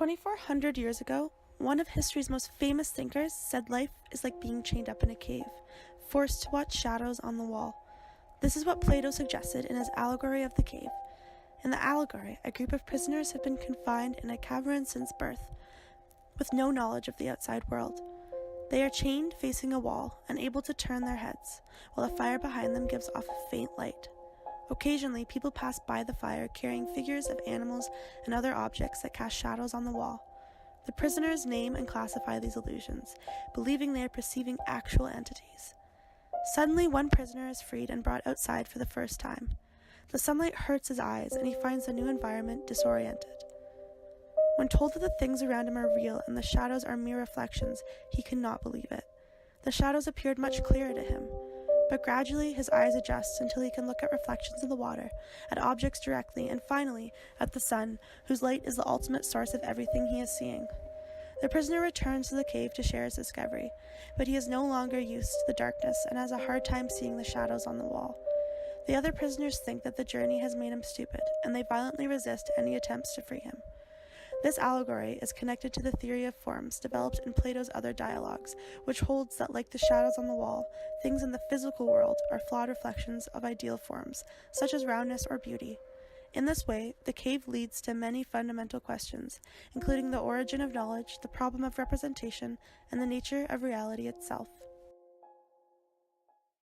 2,400 years ago, one of history's most famous thinkers said life is like being chained up in a cave, forced to watch shadows on the wall. This is what Plato suggested in his Allegory of the Cave. In the allegory, a group of prisoners have been confined in a cavern since birth, with no knowledge of the outside world. They are chained facing a wall, unable to turn their heads, while the fire behind them gives off a faint light. Occasionally, people pass by the fire carrying figures of animals and other objects that cast shadows on the wall. The prisoners name and classify these illusions, believing they are perceiving actual entities. Suddenly, one prisoner is freed and brought outside for the first time. The sunlight hurts his eyes, and he finds the new environment disoriented. When told that the things around him are real and the shadows are mere reflections, he could not believe it. The shadows appeared much clearer to him, but gradually his eyes adjust until he can look at reflections of the water, at objects directly, and finally at the sun, whose light is the ultimate source of everything he is seeing. The prisoner returns to the cave to share his discovery, but he is no longer used to the darkness and has a hard time seeing the shadows on the wall. The other prisoners think that the journey has made him stupid, and they violently resist any attempts to free him. This allegory is connected to the theory of forms developed in Plato's other dialogues, which holds that, like the shadows on the wall, things in the physical world are flawed reflections of ideal forms, such as roundness or beauty. In this way, the cave leads to many fundamental questions, including the origin of knowledge, the problem of representation, and the nature of reality itself.